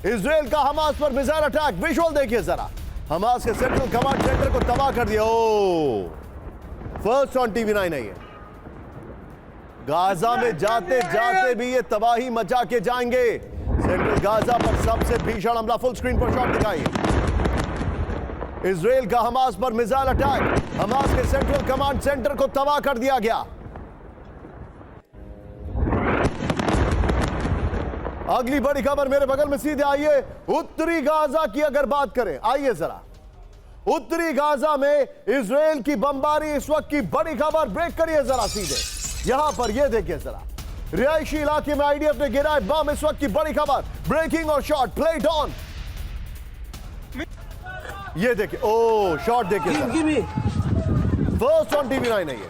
Israel का Hamas पर missile attack, visual देखिए जरा। हमास के सेंट्रल कमांड सेंटर को तबाह कर दिया। ओ फर्स्ट ऑन TV9 है ये। गाजा में जाते जाते भी ये तबाही मचा के जाएंगे। सेंट्रल गाजा पर सबसे भीषण हमला, फुल स्क्रीन पर शॉट दिखाइए। इजराइल का हमास पर मिसाइल अटैक, हमास के सेंट्रल कमांड सेंटर को तबाह कर दिया गया। अगली बड़ी खबर मेरे बगल में सीधे आइए। उत्तरी गाजा की अगर बात करें, आइए जरा। उत्तरी गाजा में इजराइल की बमबारी, इस वक्त की बड़ी खबर, ब्रेक करिए जरा सीधे यहां पर। यह देखिए जरा, रिहायशी इलाके में आईडीएफ ने गिराए बम, इस वक्त की बड़ी खबर, ब्रेकिंग और शॉट, प्लेट ऑन। ये देखिए, ओ शॉट देखिए फर्स्ट ऑन TV9 है ये।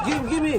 Give me.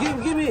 Give me.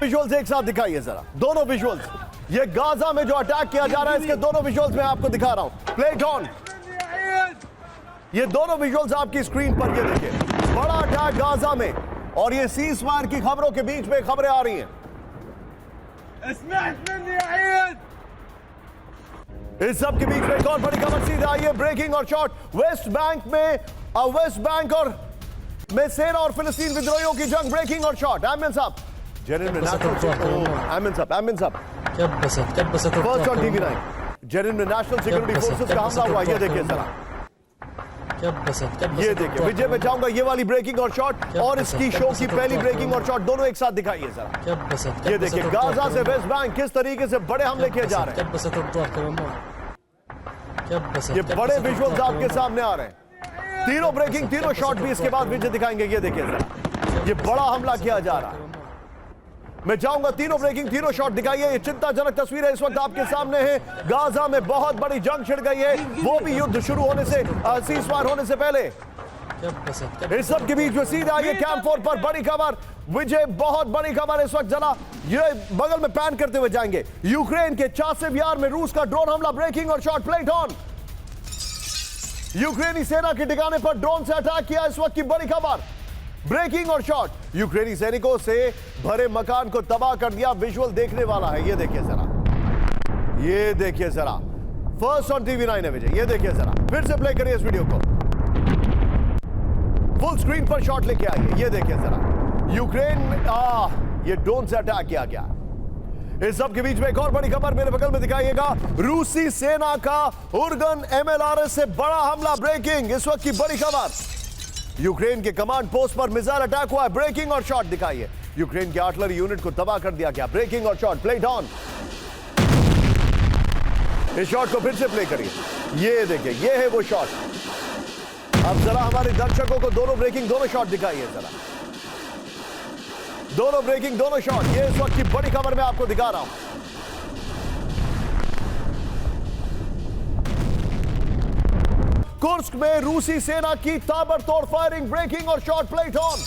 Visuals एक साथ दिखाइए जरा, दोनों विजुअल्स। ये गाजा में जो अटैक किया जा रहा है, इसके दोनों विजुअल्स मैं आपको दिखा रहा हूं। Plate on. ये दोनों विजुअल्स आपकी स्क्रीन पर, ये देखिए, बड़ा अटैक गाजा में, और ये सीज फायर की खबरों के बीच में खबरें आ रही हैं। इस सब के बीच में एक और बड़ी खबर सीधे आई है, ब्रेकिंग और शॉट। वेस्ट बैंक और में सेना और फिलिस्तीन विद्रोहियों की जंग, ब्रेकिंग और शॉट। एमएन साहब, जेनिन में एमएन साहब फर्स्ट ऑन TV9। जेनिन में नेशनल सिक्योरिटी फोर्सेस का हमला हुआ, ये देखिए जरा, ये देखिए। विजय में चाहूंगा ये वाली ब्रेकिंग और शॉट और इसकी शो की पहली ब्रेकिंग और शॉट दोनों एक साथ दिखाइए जरा। ये देखिए, गाजा से वेस्ट बैंक किस तरीके से बड़े हमले किए जा रहे हैं। ये बड़े विजुअल्स आपके सामने आ रहे हैं। तीनों ब्रेकिंग, तीनों शॉट भी इसके बाद विजय दिखाएंगे। ये देखिए जरा, ये बड़ा हमला किया जा रहा है। मैं चाहूंगा तीनों ब्रेकिंग, तीनों शॉट दिखाइए। ये चिंताजनक तस्वीरें इस वक्त आपके सामने हैं। गाजा में बहुत बड़ी जंग छिड़ गई है, वो भी युद्ध शुरू होने से, सीज फायर होने से पहले। इस सब के बीच में सीधे आइए कैंप 4 पर, बड़ी खबर, विजय, बहुत बड़ी खबर इस वक्त। जरा ये बगल में पैन करते हुए जाएंगे। यूक्रेन के चासिव यार में रूस का ड्रोन हमला, ब्रेकिंग और शॉट, प्लेट ऑन। यूक्रेनी सेना के ठिकाने पर ड्रोन से अटैक किया, इस वक्त की बड़ी खबर, ब्रेकिंग और शॉट। यूक्रेनी सैनिकों से भरे मकान को तबाह कर दिया, विजुअल देखने वाला है। ये देखिए जरा, ये देखिए जरा, फर्स्ट ऑन TV9 है विजय। ये देखिए जरा, फिर से प्ले करिए इस वीडियो को, फुल स्क्रीन पर शॉट लेके आइए। ये देखिए जरा, यूक्रेन में ये ड्रोन से अटैक किया गया। इस सब के बीच में एक और बड़ी खबर मेरे बगल में दिखाइएगा। रूसी सेना का उर्गन MLRS से बड़ा हमला, ब्रेकिंग, इस वक्त की बड़ी खबर। यूक्रेन के कमांड पोस्ट पर मिसाइल अटैक हुआ है, ब्रेकिंग और शॉट दिखाइए। यूक्रेन की आर्टिलरी यूनिट को तबाह कर दिया गया, ब्रेकिंग और शॉट, प्लेट ऑन। इस शॉट को फिर से प्ले करिए। ये देखिए, ये है वो शॉट। अब जरा हमारे दर्शकों को दोनों ब्रेकिंग, दोनों शॉट दिखाइए जरा, दोनों ब्रेकिंग, दोनों शॉट। ये इस वक्त की बड़ी खबर मैं आपको दिखा रहा हूं। कुर्स्क में रूसी सेना की ताबड़तोड़ फायरिंग, ब्रेकिंग और शॉट, प्लेट ऑन।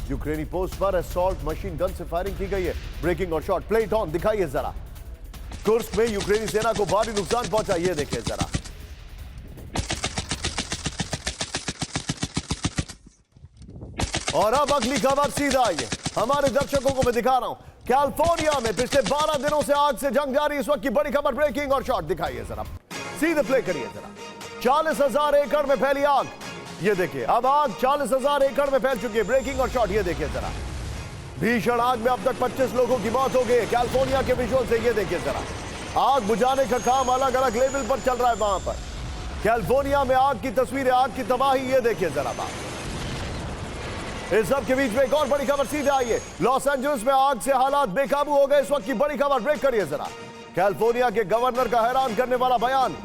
यूक्रेनी पोस्ट पर असॉल्ट मशीन गन से फायरिंग की गई है, ब्रेकिंग और शॉट, प्लेट ऑन दिखाइए जरा। कुर्स्क में यूक्रेनी सेना को भारी नुकसान पहुंचा, ये देखिए जरा। और अब अगली खबर सीधा आइए, हमारे दर्शकों को मैं दिखा रहा हूं। कैलिफोर्निया में पिछले 12 दिनों से आग से जंग जारी, इस वक्त की बड़ी खबर, ब्रेकिंग और शॉट दिखाइए जरा, सीधे प्ले करिए जरा। 40,000 एकड़ में फैली आग, ये देखिए, अब आग 40,000 एकड़ में फैल चुकी है, ब्रेकिंग और शॉट, ये देखिए जरा। भीषण आग में अब तक 25 लोगों की मौत हो गई है, कैलिफोर्निया के विजुअल से। ये देखिए जरा, आग बुझाने का काम अलग अलग लेवल पर चल रहा है वहां पर। कैलिफोर्निया में आग की तस्वीरें, आग की तबाही, ये देखिए जरा बात। इस सब के बीच में एक और बड़ी खबर सीधे आई है। लॉस एंजलिस में आग से हालात बेकाबू हो गए, इस वक्त की बड़ी खबर, ब्रेक करिए जरा। कैलिफोर्निया के गवर्नर का हैरान करने वाला बयान।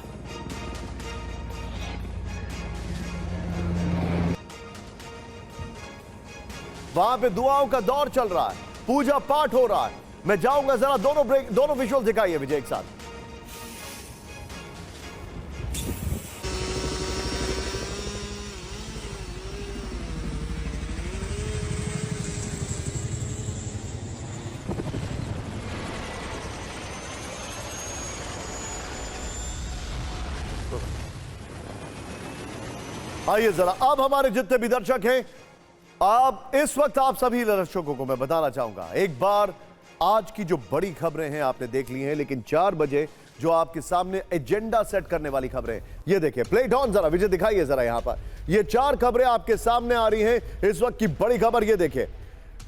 वहां पे दुआओं का दौर चल रहा है, पूजा पाठ हो रहा है। मैं जाऊंगा जरा, दोनों विजुअल दिखाइए विजय एक साथ। आइए जरा अब हमारे जितने भी दर्शक हैं, अब इस वक्त आप सभी दर्शकों को मैं बताना चाहूंगा एक बार आज की जो बड़ी खबरें हैं आपने देख ली हैं, लेकिन 4 बजे जो आपके सामने एजेंडा सेट करने वाली खबरें, ये देखिए प्ले इट ऑन जरा, विजय दिखाइए जरा यहां पर। ये 4 खबरें आपके सामने आ रही हैं इस वक्त की बड़ी खबर, ये देखिए।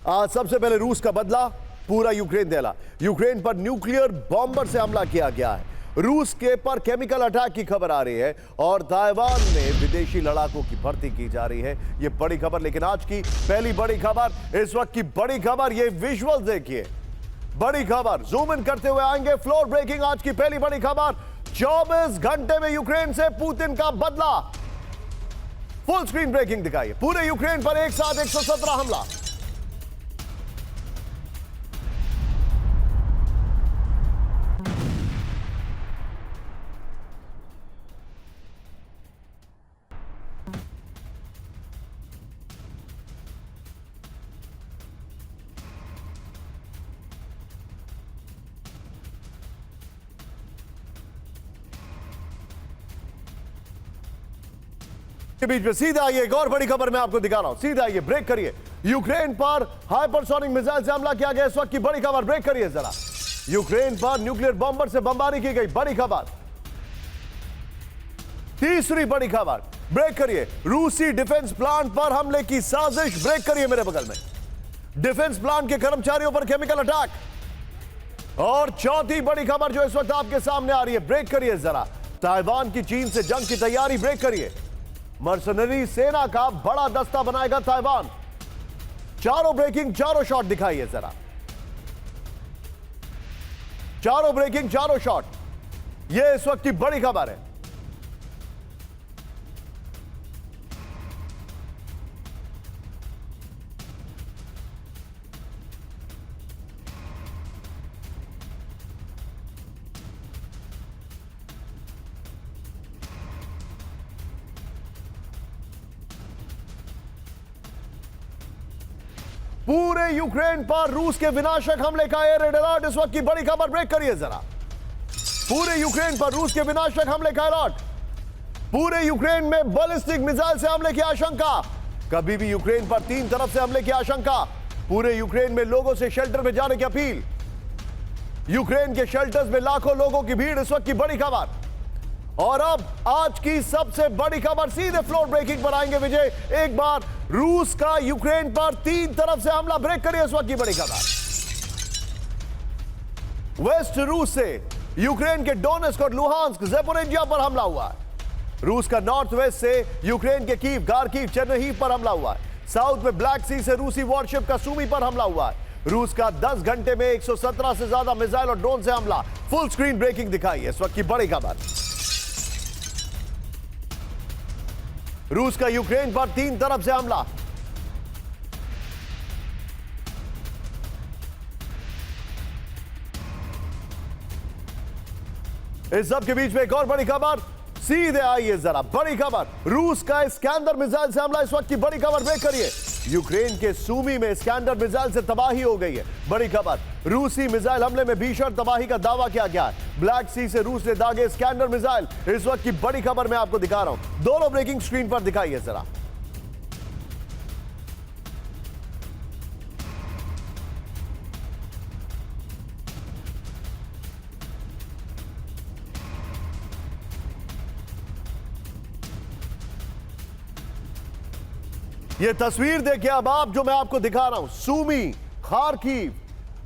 सबसे पहले रूस का बदला, पूरा यूक्रेन देला। यूक्रेन पर न्यूक्लियर बॉम्बर से हमला किया गया है। रूस के पर केमिकल अटैक की खबर आ रही है और ताइवान में विदेशी लड़ाकों की भर्ती की जा रही है। ये बड़ी खबर, लेकिन आज की पहली बड़ी खबर, इस वक्त की बड़ी खबर, ये विजुअल देखिए। बड़ी खबर जूम इन करते हुए आएंगे, फ्लोर ब्रेकिंग आज की पहली बड़ी खबर। 24 घंटे में यूक्रेन से पुतिन का बदला, फुल स्क्रीन ब्रेकिंग दिखाइए। पूरे यूक्रेन पर एक साथ 117 हमला। के बीच में सीधा आइए, एक और बड़ी खबर मैं आपको दिखा रहा हूं। सीधा आइए, ब्रेक करिए। यूक्रेन पर हाइपरसोनिक मिसाइल से हमला किया गया, इस वक्त की बड़ी खबर, ब्रेक करिए जरा। यूक्रेन पर न्यूक्लियर बॉम्बर से बमबारी की गई, बड़ी खबर। तीसरी बड़ी खबर, ब्रेक करिए। रूसी डिफेंस प्लांट पर हमले की साजिश, ब्रेक करिए मेरे बगल में। डिफेंस प्लांट के कर्मचारियों पर केमिकल अटैक। और चौथी बड़ी खबर जो इस वक्त आपके सामने आ रही है, ब्रेक करिए जरा। ताइवान की चीन से जंग की तैयारी, ब्रेक करिए। मर्सनरी सेना का बड़ा दस्ता बनाएगा ताइवान। चारों ब्रेकिंग, चारों शॉट दिखाइए जरा। चारों ब्रेकिंग, चारों शॉट, यह इस वक्त की बड़ी खबर है। पूरे यूक्रेन पर रूस के विनाशक हमले का एयर रेड अलर्ट, इस वक्त की बड़ी खबर, ब्रेक करिए जरा। पूरे यूक्रेन पर रूस के विनाशक हमले का अलर्ट। पूरे यूक्रेन में बैलिस्टिक मिसाइल से हमले की आशंका। कभी भी यूक्रेन पर 3 तरफ से हमले की आशंका। पूरे यूक्रेन में लोगों से शेल्टर में जाने की अपील। यूक्रेन के शेल्टर्स में लाखों लोगों की भीड़, इस वक्त की बड़ी खबर। और अब आज की सबसे बड़ी खबर, सीधे फ्लोर ब्रेकिंग पर आएंगे विजय। एक बार रूस का यूक्रेन पर 3 तरफ से हमला, ब्रेक करिए इस वक्त की बड़ी खबर। वेस्ट रूस से यूक्रेन के डोनेस्क और लुहांस्क, ज़ेपोरिज़िया पर हमला हुआ है। रूस का नॉर्थ वेस्ट से यूक्रेन के कीव, खार्किव, चेर्निहिव पर हमला हुआ है। साउथ में ब्लैक सी से रूसी वॉरशिप का सूमी पर हमला हुआ है। रूस का 10 घंटे में 117 से ज्यादा मिसाइल और ड्रोन से हमला। फुल स्क्रीन ब्रेकिंग दिखाई है इस वक्त की बड़ी खबर। रूस का यूक्रेन पर 3 तरफ से हमला। इस सब के बीच में एक और बड़ी खबर, सीधे आइए जरा। बड़ी खबर, रूस का स्कैंडर मिसाइल से हमला, इस वक्त की बड़ी खबर, ब्रेक करिए। यूक्रेन के सूमी में स्कैंडर मिसाइल से तबाही हो गई है, बड़ी खबर। रूसी मिसाइल हमले में भीषण तबाही का दावा किया गया है। ब्लैक सी से रूस ने दागे स्कैंडर मिसाइल, इस वक्त की बड़ी खबर मैं आपको दिखा रहा हूं। दोनों ब्रेकिंग स्क्रीन पर दिखाइए जरा। ये तस्वीर देखिए अब आप, जो मैं आपको दिखा रहा हूं, सूमी, खार्किव,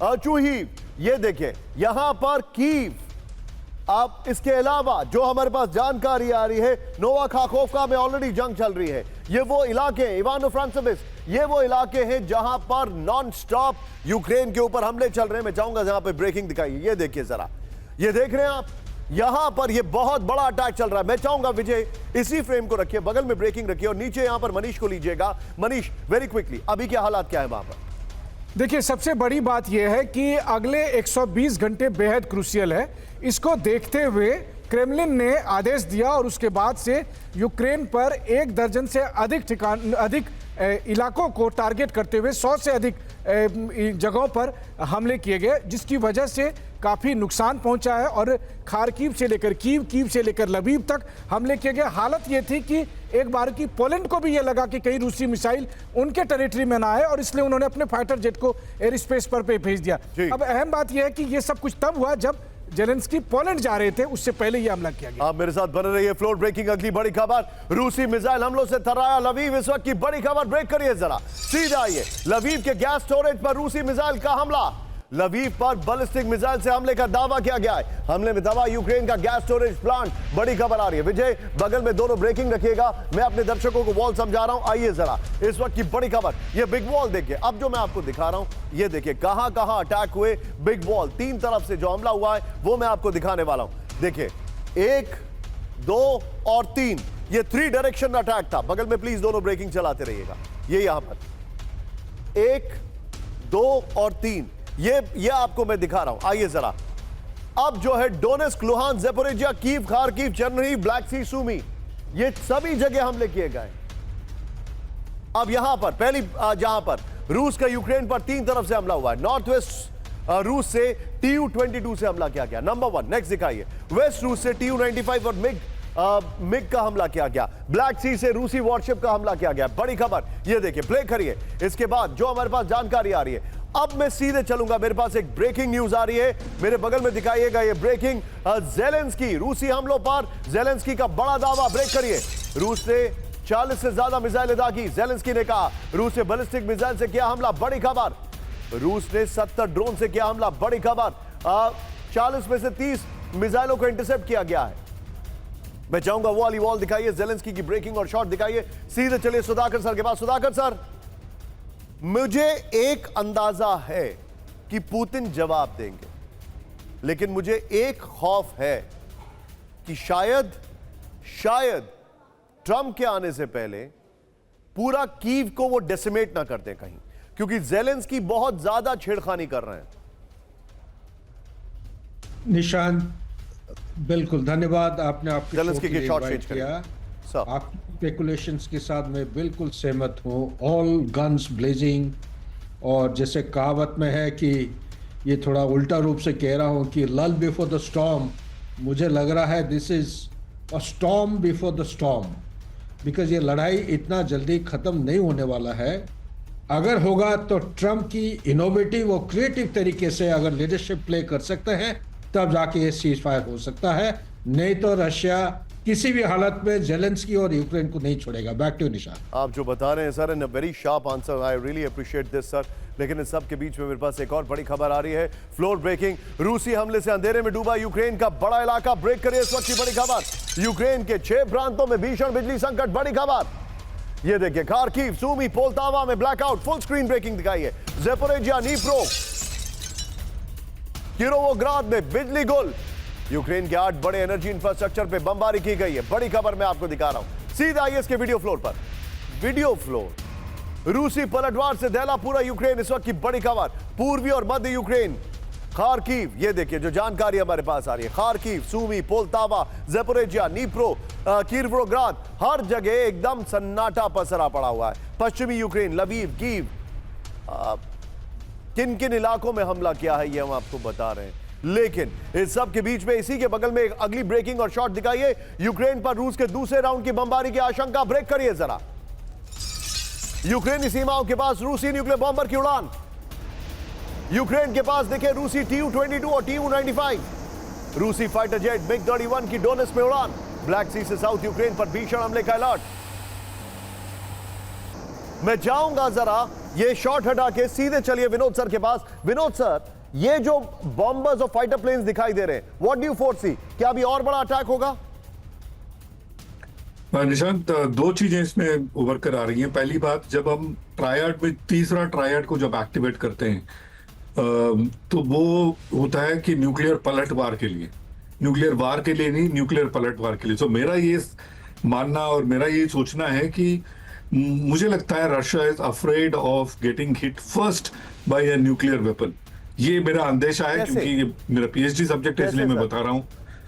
अचूहिव, ये देखिए यहां पर कीव। आप इसके अलावा जो हमारे पास जानकारी आ रही है, नोवा खाकोवका में ऑलरेडी जंग चल रही है। ये वो इलाके हैं, इवानो-फ्रांकोविस्क, ये वो इलाके हैं जहां पर नॉन स्टॉप यूक्रेन के ऊपर हमले चल रहे हैं। मैं चाहूंगा जहां पे ब्रेकिंग दिखाई, ये देखिए जरा, ये देख रहे हैं आप, यहां पर ये बहुत बड़ा अटैक चल रहा है। मैं चाहूंगा विजय इसी फ्रेम को रखिए, बगल में ब्रेकिंग रखिए और नीचे यहां पर मनीष को लीजिएगा। मनीष, वेरी क्विकली, अभी के हालात क्या है वहां पर? देखिए, सबसे बड़ी बात यह है कि अगले 120 घंटे बेहद क्रूशियल है। इसको देखते हुए क्रेमलिन ने आदेश दिया और उसके बाद से यूक्रेन पर 1 दर्जन से अधिक इलाकों को टारगेट करते हुए 100 से अधिक जगहों पर हमले किए गए, जिसकी वजह से काफ़ी नुकसान पहुंचा है। और खार्किव से लेकर कीव से लेकर लवीव तक हमले किए गए। हालत ये थी कि एक बार की पोलैंड को भी ये लगा कि कहीं रूसी मिसाइल उनके टेरिटरी में ना आए, और इसलिए उन्होंने अपने फाइटर जेट को एयर स्पेस पर भेज दिया। अब अहम बात यह है कि ये सब कुछ तब हुआ जब जेलेंस्की पोलैंड जा रहे थे, उससे पहले ये हमला किया गया। आप मेरे साथ बने रहिए। फ्लोर ब्रेकिंग अगली बड़ी खबर, रूसी मिसाइल हमलों से थर्राया लवीव। इस वक्त की बड़ी खबर, ब्रेक करिए जरा, सीधा आइए। लवीव के गैस स्टोरेज पर रूसी मिसाइल का हमला। लवीव पर बैलिस्टिक मिसाइल से हमले का दावा किया गया है। हमले में दबा यूक्रेन का गैस स्टोरेज प्लांट। बड़ी खबर आ रही है। विजय, बगल में दोनों ब्रेकिंग रखिएगा, मैं अपने दर्शकों को वॉल समझा रहा हूं। आइए जरा इस वक्त की बड़ी खबर, ये बिग वॉल देखिए। अब जो मैं आपको दिखा रहा हूं, ये देखिए कहां कहां अटैक हुए। बिग वॉल, तीन तरफ से जो हमला हुआ है वो मैं आपको दिखाने वाला हूं। देखिए 1, 2 और 3, ये 3 डायरेक्शन अटैक था। बगल में प्लीज दोनों ब्रेकिंग चलाते रहिएगा। ये यहां पर 1, 2 और 3, ये आपको मैं दिखा रहा हूं। आइए जरा, अब जो है डोनेस्क, लुहान, Zaporizhzhia, Kyiv, Kharkiv, Chernihiv, black सी, सूमी, ये सभी जगह हमले किए गए। अब यहां पर पहली जहां पर रूस का यूक्रेन पर 3 तरफ से हमला हुआ है। नॉर्थ वेस्ट रूस से Tu-22 से हमला किया गया, नंबर 1। नेक्स्ट दिखाइए। वेस्ट रूस से Tu-95 और मिग का हमला किया गया। ब्लैक सी से रूसी वॉरशिप का हमला किया गया। बड़ी खबर, ये देखिए, प्ले करिए। इसके बाद जो हमारे पास जानकारी आ रही है, अब मैं सीधे चलूंगा। मेरे पास एक ब्रेकिंग न्यूज आ रही है, मेरे बगल में दिखाइएगा ये ब्रेकिंग। ज़ेलेंस्की, रूसी हमलों पर ज़ेलेंस्की का बड़ा दावा। ब्रेक करिए। रूस ने 40 से ज्यादा मिसाइल अदा की। ज़ेलेंस्की ने कहा रूस ने बैलिस्टिक मिसाइल से किया हमला। बड़ी खबर, रूस ने 70 ड्रोन से किया हमला। बड़ी खबर, 40 में से 30 मिसाइलों को इंटरसेप्ट किया गया है। मैं चाहूंगा वो वाली वॉल दिखाइए, ज़ेलेंस्की की ब्रेकिंग और शॉट दिखाइए। सीधे चलिए सुधाकर सर के पास। सुधाकर सर, मुझे एक अंदाजा है कि पुतिन जवाब देंगे, लेकिन मुझे एक खौफ है कि शायद ट्रंप के आने से पहले पूरा कीव को वो डेसिमेट ना कर दें कहीं, क्योंकि ज़ेलेंस्की बहुत ज्यादा छेड़खानी कर रहे हैं। निशांत, बिल्कुल धन्यवाद। आपने आपके ज़ेलेंस्की के शॉट चेंज किया। सर, आपकी स्पेकुलेशंस के साथ मैं बिल्कुल सहमत हूँ। ऑल गन्स ब्लेजिंग, और जैसे कहावत में है कि ये थोड़ा उल्टा रूप से कह रहा हूँ कि लल बिफोर द स्टॉर्म, मुझे लग रहा है this is a storm before the storm, because ये लड़ाई इतना जल्दी ख़त्म नहीं होने वाला है। अगर होगा तो ट्रंप की इनोवेटिव और क्रिएटिव तरीके से अगर लीडरशिप प्ले कर सकते हैं, तब जाके ये सीज फायर हो सकता है। नहीं तो रशिया किसी भी हालत में ज़ेलेंस्की और यूक्रेन को नहीं छोड़ेगा। बैक टू निशान। आप जो बता रहे हैं sir, in a very sharp answer, I really appreciate this sir. लेकिन इस सब के बीच में मेरे पास एक और बड़ी खबर आ रही है। फ्लोर ब्रेकिंग, रूसी हमले से अंधेरे में डूबा यूक्रेन का बड़ा इलाका। ब्रेक करिए इस वक्त की बड़ी खबर। यूक्रेन के 6 प्रांतों में भीषण बिजली संकट। बड़ी खबर, ये देखिए, खार्किव, सूमी, पोल्तावा में ब्लैकआउट। फुल स्क्रीन ब्रेकिंग दिखाइए। ज़ेपोरिजिया, नीप्रो, किरोवोग्राद में बिजली गुल। यूक्रेन के 8 बड़े एनर्जी इंफ्रास्ट्रक्चर पे बमबारी की गई है। बड़ी खबर मैं आपको दिखा रहा हूं। सीधा आइए इसके वीडियो फ्लोर पर। वीडियो फ्लोर, रूसी पलटवार से दहला पूरा यूक्रेन। इस वक्त की बड़ी खबर, पूर्वी और मध्य यूक्रेन, खार्किव, ये देखिए जो जानकारी हमारे पास आ रही है। खार्किव, सूमी, पोल्तावा, ज़ेपोरिजिया, नीप्रो, किरोवोग्राद, हर जगह एकदम सन्नाटा पसरा पड़ा हुआ है। पश्चिमी यूक्रेन, लवीव, कीव, किन किन इलाकों में हमला किया है ये हम आपको बता रहे हैं। लेकिन इस सब के बीच में इसी के बगल में एक अगली ब्रेकिंग और शॉट दिखाइए। यूक्रेन पर रूस के दूसरे राउंड की बमबारी की आशंका। ब्रेक करिए जरा। यूक्रेनी सीमाओं के पास रूसी न्यूक्लियर बॉम्बर की उड़ान। यूक्रेन के पास देखिए रूसी Tu-22 और Tu-95, रूसी फाइटर जेट MiG-31 की डोनेस्क में उड़ान। ब्लैक सी से साउथ यूक्रेन पर भीषण हमले का अलर्ट। मैं जाऊंगा जरा ये शॉट हटा के, सीधे चलिए विनोद सर के पास। विनोद सर, ये जो बॉम्बर्स और फाइटर प्लेन्स दिखाई दे रहे हैं, व्हाट डू यू फोरसी? क्या अभी और बड़ा अटैक होगा? निशांत, 2 चीजें इसमें उभर कर आ रही हैं। पहली बात, जब हम ट्रायड में तीसरा ट्रायड को जब एक्टिवेट करते हैं तो वो होता है कि न्यूक्लियर पलटवार के लिए, न्यूक्लियर वार के लिए नहीं, न्यूक्लियर पलटवार के लिए। तो मेरा ये मानना और मेरा ये सोचना है कि मुझे लगता है Russia is afraid of getting hit first by a nuclear weapon. ये मेरा अंदेशा है, क्योंकि ये मेरा पीएचडी सब्जेक्ट है, इसलिए मैं बता रहा हूँ।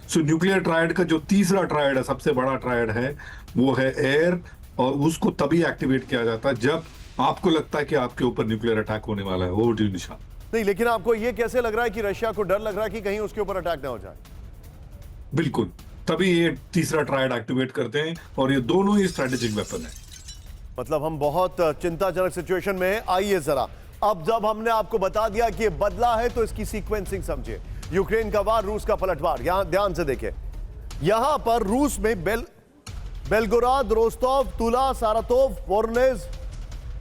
सो न्यूक्लियर ट्रायड का जो तीसरा ट्रायड है, सबसे बड़ा ट्रायड है, वो है एयर, और उसको तभी एक्टिवेट किया जाता है जब आपको लगता है कि आपके ऊपर न्यूक्लियर अटैक होने वाला है। ओवर टू निशान। नहीं, लेकिन आपको ये कैसे लग रहा है कि रशिया को डर लग रहा है कि कहीं उसके ऊपर अटैक ना हो जाए? बिल्कुल, तभी ये तीसरा ट्रायड एक्टिवेट करते हैं और ये दोनों ही स्ट्रेटेजिक वेपन है। मतलब हम बहुत चिंताजनक सिचुएशन में हैं। आइए जरा, अब जब हमने आपको बता दिया कि ये बदला है तो इसकी सीक्वेंसिंग समझिए। यूक्रेन का वार, रूस का पलटवार। यहां ध्यान से देखें, यहां पर रूस में बेलगोराद, रोस्टोव, तुला, सारातोव, वोरोनेज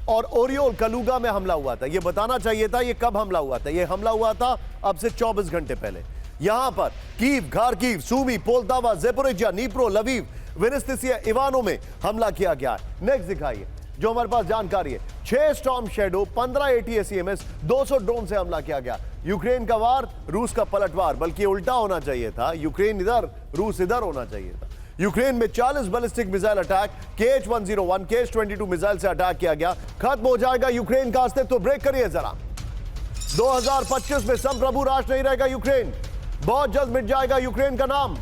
और ओरियोल कलुगा में हमला हुआ था। यह बताना चाहिए था ये कब हमला हुआ था। यह हमला हुआ था अब से 24 घंटे पहले। यहां पर कीव, खार्किव, सूमी, पोल्तावा, ज़ेपोरिजिया, नीप्रो, लवीव, विनिस्तिसिया, इवानो में हमला किया गया है। नेक्स्ट दिखाइए जो हमारे पास जानकारी है। 6 स्टॉर्म शैडो, 15 ATACMS, 200 ड्रोन से हमला किया गया। यूक्रेन का वार, रूस का पलटवार। बल्कि उल्टा होना चाहिए था, यूक्रेन इधर, रूस इधर होना चाहिए था। यूक्रेन में 40 ballistic missile attack, KH-101, KH-22 missile से अटैक किया गया। खत्म हो जाएगा यूक्रेन का अस्तित्व। तो ब्रेक करिए जरा। 2025 में संप्रभु राष्ट्र नहीं रहेगा यूक्रेन। बहुत जल्द मिट जाएगा यूक्रेन का नाम।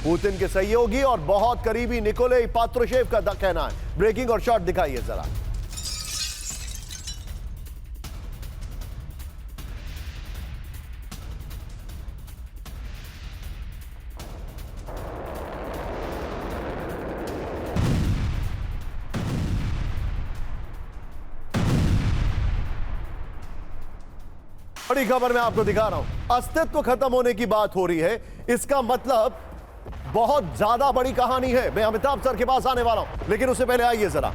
पुतिन के सहयोगी और बहुत करीबी निकोलाई पात्रुशेव का कहना है। ब्रेकिंग और शॉट दिखाइए जरा। बड़ी खबर मैं आपको दिखा रहा हूं। अस्तित्व खत्म होने की बात हो रही है। इसका मतलब बहुत ज्यादा बड़ी कहानी है। मैं अमिताभ सर के पास आने वाला हूं, लेकिन उससे पहले आइए जरा।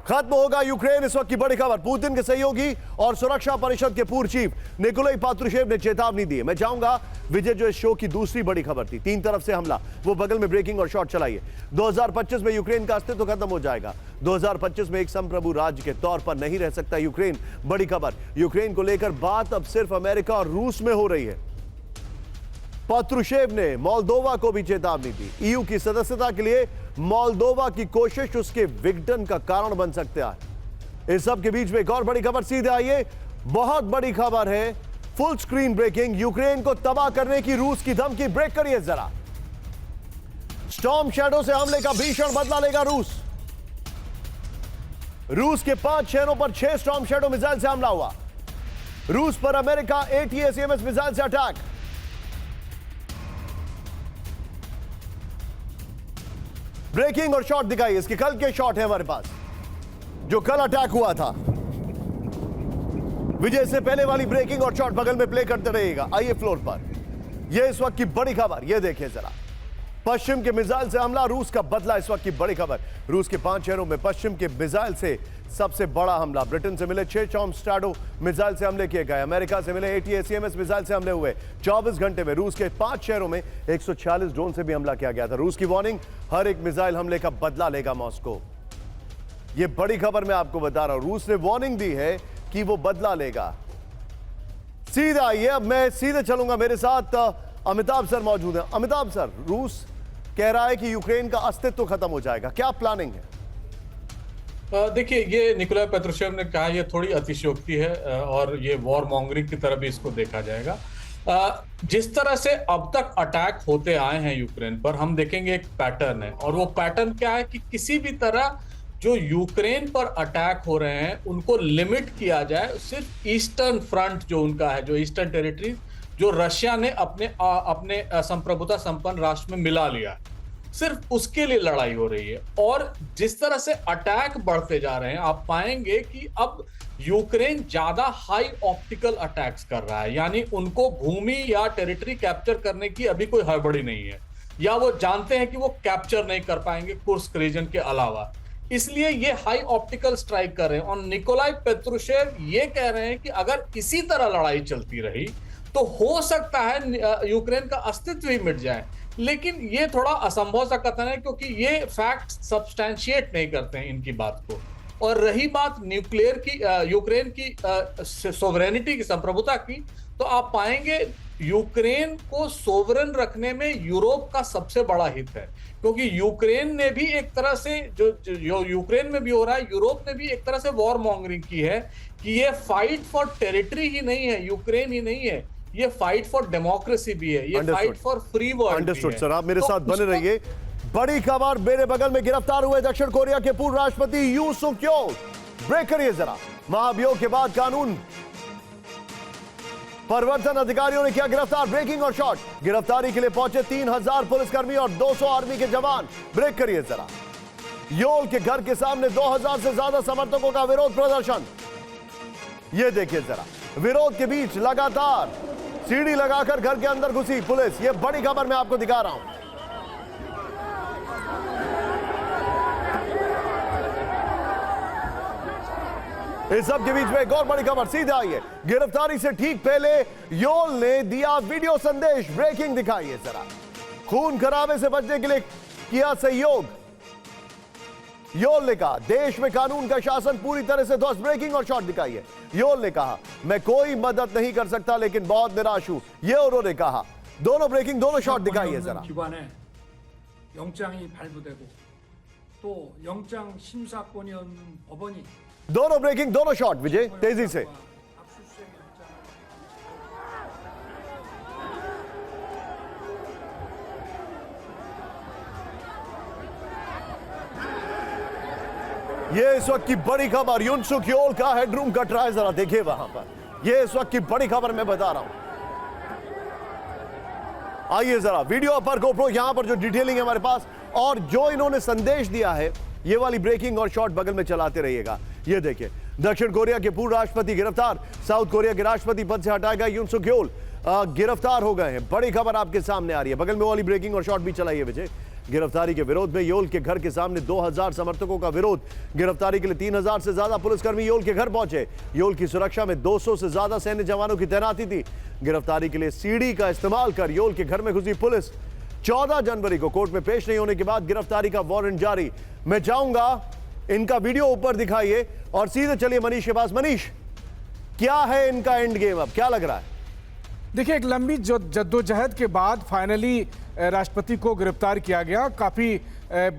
खत्म होगा यूक्रेन, इस वक्त की बड़ी खबर। पुतिन के सहयोगी और सुरक्षा परिषद के पूर्व चीफ निकोलाई पात्रुशेव ने चेतावनी दी है। मैं चाहूंगा विजय, जो इस शो की दूसरी बड़ी खबर थी, 3 तरफ से हमला, वो बगल में ब्रेकिंग और शॉट चलाइए। 2025 में यूक्रेन का अस्तित्व खत्म हो जाएगा। 2025 में एक संप्रभु राज्य के तौर पर नहीं रह सकता यूक्रेन। बड़ी खबर, यूक्रेन को लेकर बात अब सिर्फ अमेरिका और रूस में हो रही है। पात्रुशेव ने मोल्दोवा को भी चेतावनी दी। EU की सदस्यता के लिए मोल्दोवा की कोशिश उसके विघटन का कारण बन सकता है। इस सब के बीच में एक और बड़ी खबर, सीधे आइए। बहुत बड़ी खबर है, फुल स्क्रीन ब्रेकिंग। यूक्रेन को तबाह करने की रूस की धमकी। ब्रेक करिए जरा। स्टॉर्म शैडो से हमले का भीषण बदला लेगा रूस। रूस के 5 शहरों पर 6 स्टॉर्म शैडो मिसाइल से हमला हुआ। रूस पर अमेरिका ATACMS मिसाइल से अटैक। ब्रेकिंग और शॉट दिखाइए। इसके कल के शॉट है हमारे पास, जो कल अटैक हुआ था। विजय से पहले वाली ब्रेकिंग और शॉट बगल में प्ले करते रहिएगा। आइए फ्लोर पर। यह इस वक्त की बड़ी खबर, यह देखिए जरा। पश्चिम के मिसाइल से हमला, रूस का बदला। इस वक्त की बड़ी खबर, रूस के 5 शहरों में पश्चिम के मिसाइल से सबसे बड़ा हमला। ब्रिटेन से मिले 6 स्टॉर्म शैडो मिसाइल से हमले किए गए। अमेरिका से मिले ATACMS मिसाइल से हमले हुए। 24 घंटे में रूस के 5 शहरों में 146 ड्रोन से भी हमला किया गया था। रूस की वार्निंग, हर एक मिसाइल हमले का बदला लेगा मॉस्को। यह बड़ी खबर मैं आपको बता रहा हूं। रूस ने वार्निंग दी है कि वो बदला लेगा। सीधे आइए, अब मैं सीधे चलूंगा। मेरे साथ अमिताभ सर मौजूद हैं। अमिताभ सर, रूस कह रहा है कि यूक्रेन का अस्तित्व खत्म हो जाएगा, क्या प्लानिंग है? देखिए, ये निकोलाई पेट्रुशेव ने कहा, ये थोड़ी अतिशयोक्ति है और ये वॉर मॉन्गरिंग की तरह भी इसको देखा जाएगा। जिस तरह से अब तक अटैक होते आए हैं यूक्रेन पर, हम देखेंगे एक पैटर्न है। और वो पैटर्न क्या है कि किसी भी तरह जो यूक्रेन पर अटैक हो रहे हैं उनको लिमिट किया जाए। सिर्फ ईस्टर्न फ्रंट जो उनका है, जो ईस्टर्न टेरिटरी जो रशिया ने अपने संप्रभुता संपन्न राष्ट्र में मिला लिया, सिर्फ उसके लिए लड़ाई हो रही है। और जिस तरह से अटैक बढ़ते जा रहे हैं, आप पाएंगे कि अब यूक्रेन ज्यादा हाई ऑप्टिकल अटैक्स कर रहा है। यानी उनको भूमि या टेरिटरी कैप्चर करने की अभी कोई हड़बड़ी नहीं है, या वो जानते हैं कि वो कैप्चर नहीं कर पाएंगे कुर्स्क रीजन के अलावा, इसलिए ये हाई ऑप्टिकल स्ट्राइक कर रहे हैं। और निकोलाई पेट्रुशेव ये कह रहे हैं कि अगर इसी तरह लड़ाई चलती रही तो हो सकता है यूक्रेन का अस्तित्व ही मिट जाए। लेकिन ये थोड़ा असंभव सा कथन है, क्योंकि ये फैक्ट सब्सटैंशिएट नहीं करते हैं इनकी बात को। और रही बात न्यूक्लियर की, यूक्रेन की सोवरेनिटी की, संप्रभुता की, तो आप पाएंगे यूक्रेन को सोवरेन रखने में यूरोप का सबसे बड़ा हित है। क्योंकि यूक्रेन ने भी एक तरह से जो यूक्रेन में भी हो रहा है, यूरोप ने भी एक तरह से वॉर मॉन्गरिंग की है कि ये फाइट फॉर टेरिटरी ही नहीं है, यूक्रेन ही नहीं है, ये फाइट फॉर डेमोक्रेसी भी है, ये fight for free world. Understood sir, आप मेरे साथ बने रहिए। बड़ी खबर मेरे बगल में गिरफ्तार हुए दक्षिण कोरिया के पूर्व राष्ट्रपति यूं सुक योल। ब्रेक करिए जरा। महाभियोग के बाद कानून परिवर्तन अधिकारियों ने किया गिरफ्तार। ब्रेकिंग और शॉट। गिरफ्तारी के लिए पहुंचे 3000 पुलिसकर्मी और 200 आर्मी के जवान। ब्रेक करिए जरा। योल के घर के सामने 2000 से ज्यादा समर्थकों का विरोध प्रदर्शन। यह देखिए जरा, विरोध के बीच लगातार सीढ़ी लगाकर घर के अंदर घुसी पुलिस। यह बड़ी खबर मैं आपको दिखा रहा हूं। इस सब के बीच में एक और बड़ी खबर सीधे आई है। गिरफ्तारी से ठीक पहले योल ने दिया वीडियो संदेश। ब्रेकिंग दिखाइए जरा। खून खराबे से बचने के लिए किया सहयोग। योल ने कहा देश में कानून का शासन पूरी तरह से ध्वस्त। ब्रेकिंग और शॉट दिखाइए। योल ने कहा मैं कोई मदद नहीं कर सकता लेकिन बहुत निराश हूं, यह उन्होंने कहा। दोनों ब्रेकिंग, दोनों शॉट दिखाइए जरा। 기관에 영장이 발부되고 또 영장 심사권이 없는 법원이 दोनों ब्रेकिंग, दोनों शॉट विजय तेजी से। 압수수색 영장 ये इस वक्त की बड़ी खबर। यून सुक योल का हेडरूम कट रहा है, जरा देखिए वहां पर। ये इस वक्त की बड़ी खबर मैं बता रहा हूं। आइए जरा वीडियो पर गोप्रो, यहां पर जो डिटेलिंग है हमारे पास और जो इन्होंने संदेश दिया है, ये वाली ब्रेकिंग और शॉट बगल में चलाते रहिएगा। ये देखिए, दक्षिण कोरिया के पूर्व राष्ट्रपति गिरफ्तार। साउथ कोरिया के राष्ट्रपति पद से हटाया गया यून सुक योल गिरफ्तार हो गए हैं। बड़ी खबर आपके सामने आ रही है। बगल में वाली ब्रेकिंग और शॉट भी चलाइए विजय। गिरफ्तारी के विरोध में योल के घर के सामने 2000 समर्थकों का विरोध। गिरफ्तारी के लिए 3000 से ज्यादा पुलिसकर्मी योल के घर पहुंचे। योल की सुरक्षा में 200 से ज्यादा सैन्य जवानों की तैनाती थी। गिरफ्तारी के लिए सीढ़ी का इस्तेमाल कर योल के घर में घुसी पुलिस। 14 जनवरी को कोर्ट में पेश नहीं होने के बाद गिरफ्तारी का वारंट जारी। मैं चाहूंगा इनका वीडियो ऊपर दिखाइए और सीधे चलिए मनीष के पास। मनीष, क्या है इनका एंड गेम, अब क्या लग रहा है? देखिए, एक लंबी जद्दोजहद के बाद फाइनली राष्ट्रपति को गिरफ्तार किया गया। काफ़ी